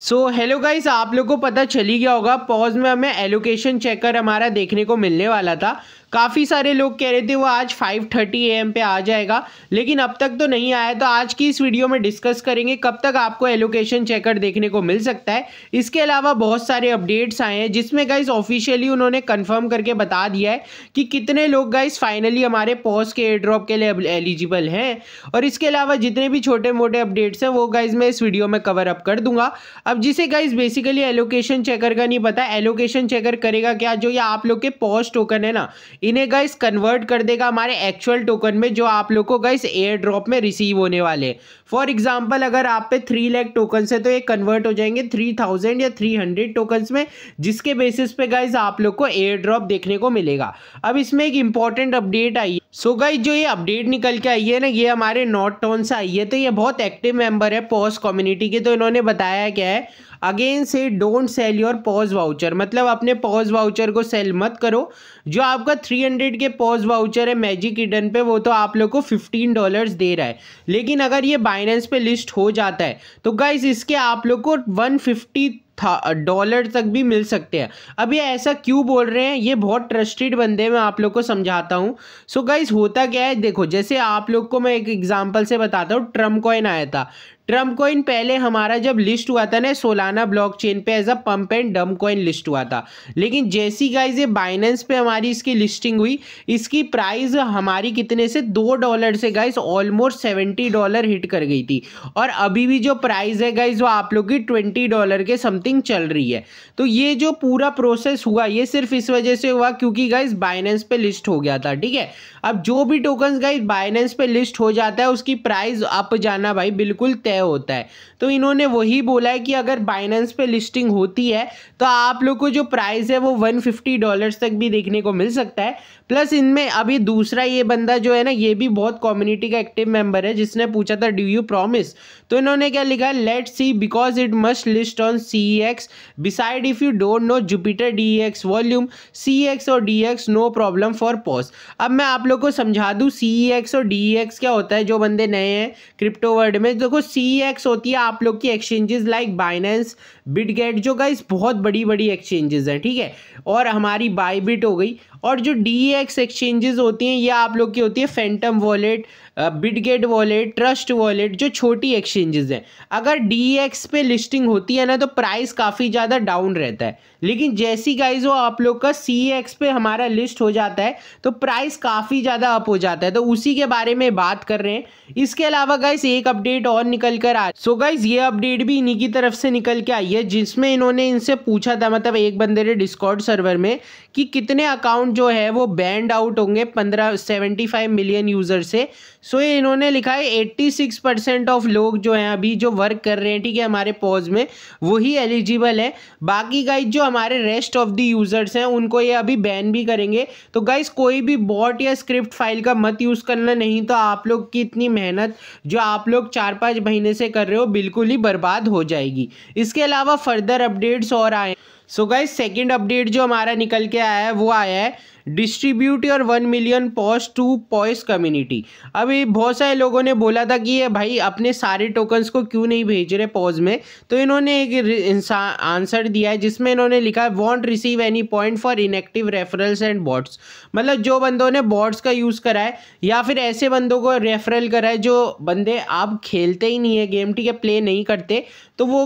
Hello guys, आप लोग को पता चल ही गया होगा पॉज में हमें एलोकेशन चेकर हमारा देखने को मिलने वाला था। काफ़ी सारे लोग कह रहे थे वो आज 5:30 AM पे आ जाएगा, लेकिन अब तक तो नहीं आया। तो आज की इस वीडियो में डिस्कस करेंगे कब तक आपको एलोकेशन चेकर देखने को मिल सकता है। इसके अलावा बहुत सारे अपडेट्स आए हैं जिसमें गाइस ऑफिशियली उन्होंने कंफर्म करके बता दिया है कि कितने लोग गाइस फाइनली हमारे पॉज के एयर ड्रॉप के लिए एलिजिबल हैं। और इसके अलावा जितने भी छोटे मोटे अपडेट्स हैं वो गाइस मैं इस वीडियो में कवर अप कर दूंगा। अब जिसे गाइस बेसिकली एलोकेशन चेकर का नहीं पता, एलोकेशन चेकर करेगा क्या, जो ये आप लोग के पॉज टोकन है ना, इन्हें गाइस कन्वर्ट कर देगा हमारे एक्चुअल टोकन में जो आप लोग को गाइस एयर ड्रॉप में रिसीव होने वाले। फॉर एग्जांपल अगर आप पे 3 लाख टोकन्स है तो ये कन्वर्ट हो जाएंगे 3000 या 300 टोकन्स में, जिसके बेसिस पे गाइस आप लोग को एयर ड्रॉप देखने को मिलेगा। अब इसमें एक इंपॉर्टेंट अपडेट आई है। गाइस जो ये अपडेट निकल के आई है ना, ये हमारे नॉट टोन से आई है। तो ये बहुत एक्टिव मेंबर है पॉज कम्युनिटी के। तो इन्होंने बताया क्या है, अगेन से don't sell your pause voucher, मतलब अपने पॉज वाउचर को सेल मत करो। जो आपका 300 के पॉज वाउचर है मैजिक ईडन पे, वो तो आप लोग को $15 दे रहा है। लेकिन अगर ये बाइनेंस पे लिस्ट हो जाता है तो गाइस इसके आप लोग को $150 तक भी मिल सकते हैं। अब ये ऐसा क्यों बोल रहे हैं, ये बहुत ट्रस्टेड बंदे मैं आप लोग को समझाता हूँ। गाइस होता क्या है, देखो जैसे आप लोग को मैं एक एग्जांपल से बताता हूँ। ट्रम्प कॉइन आया था। ट्रम्प कॉइन पहले हमारा जब लिस्ट हुआ था ना सोलाना ब्लॉकचेन पे as a pump and dump coin list हुआ था। लेकिन जैसी गाइस ये बाइनेंस पे हमारी इसकी लिस्टिंग हुई, इसकी प्राइस हमारी कितने से $2 से गाइस ऑलमोस्ट $70 हिट कर गई थी। और अभी भी जो प्राइस है गाइस वो आप लोग की $20 के समथिंग चल रही है। तो ये जो पूरा प्रोसेस हुआ ये सिर्फ इस वजह से हुआ क्योंकि गाइस बाइनेंस पे लिस्ट हो गया था। ठीक है, अब जो भी टोकन्स गाइस बाइनेंस पे लिस्ट हो जाता है उसकी प्राइस अप जाना भाई बिल्कुल तय होता है। तो इन्होंने वही बोला है कि अगर बाइनेंस पे लिस्टिंग होती है तो आप लोग को जो प्राइस है वो $150 तक भी देखने को मिल सकता है। प्लस इनमें अभी दूसरा ये बंदा जो है ना, ये भी बहुत कम्युनिटी का एक्टिव मेंबर है, जिसने पूछा था डू यू प्रॉमिस। तो इन्होंने क्या लिखा है, let's see because it must list on CEX beside if you don't know Jupiter DEX volume CEX और DEX no problem for paws. अब मैं आप लोग को समझा दूं CEX और DEX क्या होता है। जो बंदे नए हैं क्रिप्टो वर्ल्ड में, देखो CEX होती है आप लोग की एक्सचेंजेस लाइक बाइनेंस, बिटगेट, जो गाइस बहुत बड़ी बड़ी एक्सचेंजेस हैं। ठीक है, और हमारी बाइबिट हो गई। और जो DEX एक्सचेंजेस होती हैं ये आप लोग की होती है Phantom wallet, Bitget wallet, trust wallet, जो छोटी एक्सचेंजेस हैं। अगर DEX पे लिस्टिंग होती है ना तो प्राइस काफ़ी ज़्यादा डाउन रहता है। लेकिन जैसी गाइस वो आप लोग का CEX पे हमारा लिस्ट हो जाता है तो प्राइस काफ़ी ज़्यादा अप हो जाता है। तो उसी के बारे में बात कर रहे हैं। इसके अलावा गाइस एक अपडेट और निकल कर आ, गाइस ये अपडेट भी इन्हीं की तरफ से निकल के आई है, जिसमें इन्होंने इनसे पूछा था, मतलब एक बंदे ने डिस्कॉर्ड सर्वर में, कि कितने अकाउंट जो है वो बैंड आउट होंगे 75 मिलियन यूजर से। ये इन्होंने लिखा है 86% ऑफ लोग जो हैं अभी जो वर्क कर रहे हैं, ठीक है, हमारे पॉज में वही एलिजिबल है। बाकी गाइस जो हमारे रेस्ट ऑफ द यूजर्स हैं उनको ये अभी बैन भी करेंगे। तो गाइस कोई भी बॉट या स्क्रिप्ट फाइल का मत यूज करना, नहीं तो आप लोग की इतनी मेहनत जो आप लोग 4-5 महीने से कर रहे हो बिल्कुल ही बर्बाद हो जाएगी। इसके अलावा फर्दर अपडेट्स और आए। गाइस सेकंड अपडेट जो हमारा निकल के आया है वो आया है, distribute your 1 million paws to paws community. अभी बहुत सारे लोगों ने बोला था कि ये भाई अपने सारे टोकन्स को क्यों नहीं भेज रहे पॉज में। तो इन्होंने एक आंसर दिया है जिसमें इन्होंने लिखा है want receive any point for inactive referrals and bots. मतलब जो बंदों ने बॉट्स का यूज़ करा है या फिर ऐसे बंदों को रेफरल करा है जो बंदे आप खेलते ही नहीं है गेम, ठीक है, प्ले नहीं करते, तो वो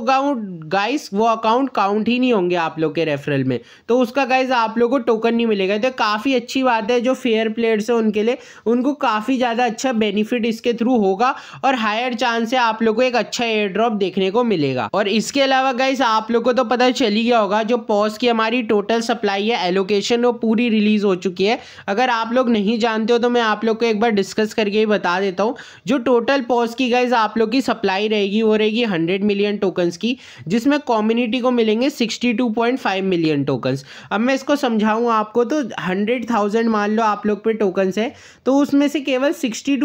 वो अकाउंट काउंट ही नहीं होंगे आप लोग के रेफरल में। तो उसका गाइस आप लोग को टोकन नहीं मिलेगा। तो काफ़ी अच्छी बात है, जो फेयर प्लेयर्स है उनके लिए, उनको काफ़ी ज़्यादा अच्छा बेनिफिट इसके थ्रू होगा और हायर चांस है आप लोग को एक अच्छा एयर ड्रॉप देखने को मिलेगा। और इसके अलावा गाइस आप लोग को तो पता चल ही गया होगा, जो पॉज की हमारी टोटल सप्लाई है एलोकेशन वो पूरी रिलीज हो चुकी है। अगर आप लोग नहीं जानते हो तो मैं आप लोग को एक बार डिस्कस करके ही बता देता हूँ। जो टोटल पॉज की गाइस आप लोग की सप्लाई रहेगी वो रहेगी 100 मिलियन टोकन्स की, जिसमें कम्युनिटी को मिलेंगे 62.5 मिलियन टोकन्स। अब मैं इसको समझाऊँ आपको, तो 100,000 मान लो आप लोग पे टोकन्स है, तो उसमें से केवल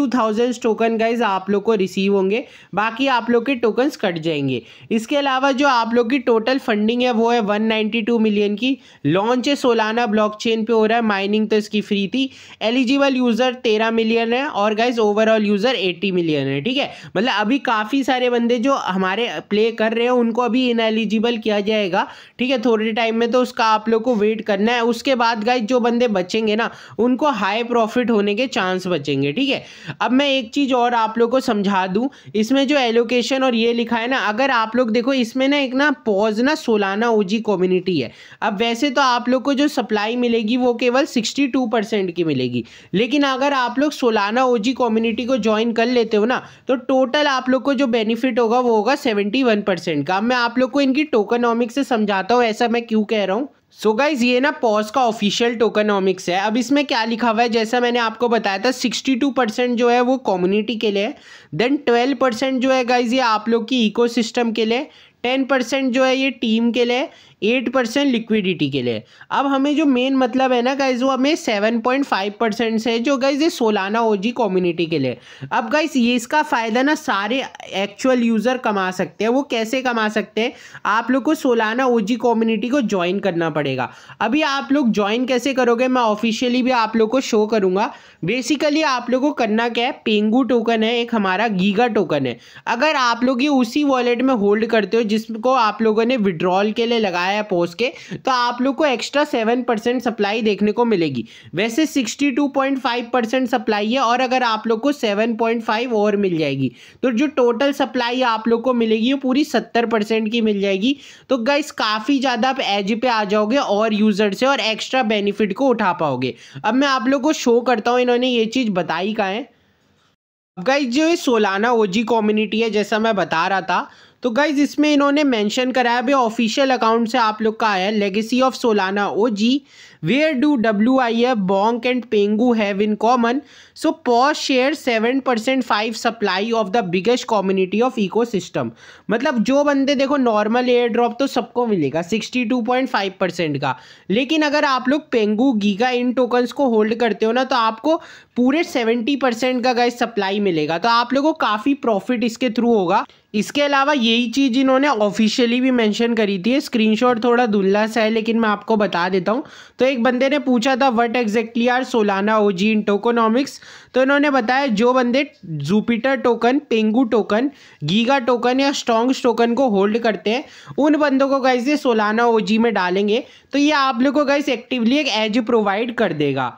62,000 टोकन गाइज आप लोग को रिसीव होंगे, बाकी आप लोग के टोकन्स कट जाएंगे। इसके अलावा जो आप लोग की टोटल फंडिंग है वो है 192 मिलियन की। लॉन्च है सोलाना ब्लॉकचेन पे हो रहा है, माइनिंग तो इसकी फ्री थी। एलिजिबल यूज़र 13 मिलियन है और गाइज ओवरऑल यूज़र 80 मिलियन है। ठीक है, मतलब अभी काफ़ी सारे बंदे जो हमारे प्ले कर रहे हैं उनको अभी इनएलिजिबल किया जाएगा। ठीक है, थोड़े टाइम में, तो उसका आप लोग को वेट करना है। उसके बाद गाइज जो बंदे बचेंगे ना उनको हाई प्रॉफिट होने के चांस बचेंगे। ठीक है, अब मैं एक चीज़ और आप लोग को समझा दूं, इसमें जो एलोकेशन और ये लिखा है ना, अगर आप लोग देखो इसमें ना एक ना पॉज ना सोलाना ओजी कम्युनिटी है। अब वैसे तो आप लोग को जो सप्लाई मिलेगी वो केवल 62% की मिलेगी, लेकिन अगर आप लोग सोलाना ओजी कम्युनिटी को ज्वाइन कर लेते हो ना तो टोटल आप लोग को जो बेनिफिट होगा वो होगा 71% का। मैं आप लोग को इनकी टोकनॉमिक्स से समझाता हूँ ऐसा मैं क्यों कह रहा हूँ। सो गाइज ये ना पॉज का ऑफिशियल टोकनॉमिक्स है। अब इसमें क्या लिखा हुआ है, जैसा मैंने आपको बताया था 62% जो है वो कम्युनिटी के लिए, देन 12% जो है गाइज ये आप लोग की इकोसिस्टम के लिए, 10% जो है ये टीम के लिए, 8% लिक्विडिटी के लिए। अब हमें जो मेन मतलब है ना गाइज वो हमें 7.5% से जो गाइज ये सोलाना ओजी कम्युनिटी के लिए। अब गाइज ये इसका फ़ायदा ना सारे एक्चुअल यूज़र कमा सकते हैं। वो कैसे कमा सकते हैं, आप लोग को सोलाना ओजी कम्युनिटी को ज्वाइन करना पड़ेगा। अभी आप लोग ज्वाइन कैसे करोगे मैं ऑफिशियली भी आप लोग को शो करूँगा। बेसिकली आप लोग को करना क्या है, पेंगू टोकन है एक हमारा, गीगा टोकन है। अगर आप लोग ये उसी वॉलेट में होल्ड करते हो जिसको आप लोगों ने विड्रॉल के लिए लगाया है पोस्ट के, तो आप लोग को एक्स्ट्रा 7% सप्लाई देखने को मिलेगी। वैसे 62.5% सप्लाई है और अगर आप लोग को 7.5 और मिल जाएगी तो जो टोटल सप्लाई आप लोग को मिलेगी वो पूरी 70% की मिल जाएगी। तो गाइस काफ़ी ज़्यादा आप एज पे आ जाओगे और यूज़र से और एक्स्ट्रा बेनिफिट को उठा पाओगे। अब मैं आप लोग को शो करता हूँ इन्होंने ये चीज़ बताई कहाँ है। अब गाइज जो ये सोलाना ओजी कम्युनिटी है जैसा मैं बता रहा था, तो गाइज इसमें इन्होंने मेंशन कराया भी ऑफिशियल अकाउंट से आप लोग का आया है, legacy of Solana OG where do WIF Bonk and Pengu have in common, so pause share 7.5 supply of the biggest community of ecosystem. मतलब जो बंदे देखो नॉर्मल एयर ड्रॉप तो सबको मिलेगा 62.5% का, लेकिन अगर आप लोग पेंगू गीगा इन टोकन्स को होल्ड करते हो ना तो आपको पूरे 70% का गाइस सप्लाई मिलेगा। तो आप लोगों को काफ़ी प्रॉफिट इसके थ्रू होगा। इसके अलावा यही चीज़ इन्होंने ऑफिशियली भी मेंशन करी थी। स्क्रीनशॉट थोड़ा धुंधला सा है लेकिन मैं आपको बता देता हूँ। तो एक बंदे ने पूछा था what exactly are Solana OG in tokenomics, तो इन्होंने बताया जो बंदे Jupiter token, Pengu token, giga token या स्ट्रॉन्ग्स टोकन को होल्ड करते हैं उन बंदों को गाइस ये सोलाना ओजी में डालेंगे तो ये आप लोग को गाइस एक्टिवली एक एज प्रोवाइड कर देगा।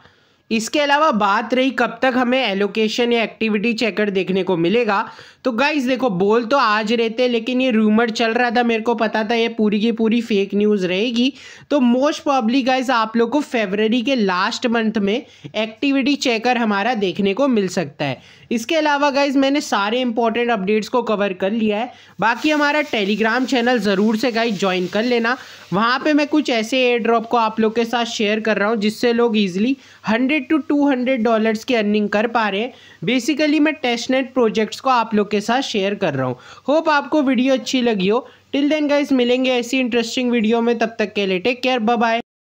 इसके अलावा बात रही कब तक हमें एलोकेशन या एक्टिविटी चेकर देखने को मिलेगा, तो गाइज देखो बोल तो आज रहते लेकिन ये रूमर चल रहा था, मेरे को पता था ये पूरी की पूरी फेक न्यूज़ रहेगी। तो मोस्ट प्रॉब्ली गाइज आप लोग को फरवरी के लास्ट मंथ में एक्टिविटी चेकर हमारा देखने को मिल सकता है। इसके अलावा गाइज मैंने सारे इंपॉर्टेंट अपडेट्स को कवर कर लिया है। बाकी हमारा टेलीग्राम चैनल ज़रूर से गाइज ज्वाइन कर लेना, वहाँ पे मैं कुछ ऐसे एयर ड्रॉप को आप लोग के साथ शेयर कर रहा हूँ जिससे लोग ईजिली $100 to $200 की अर्निंग कर पा रहे हैं। बेसिकली मैं टेस्टनेट प्रोजेक्ट्स को आप लोग के साथ शेयर कर रहा हूँ। होप आपको वीडियो अच्छी लगी हो। टिल देन गाइज मिलेंगे ऐसी इंटरेस्टिंग वीडियो में, तब तक के लिए टेक केयर, बाय बाय।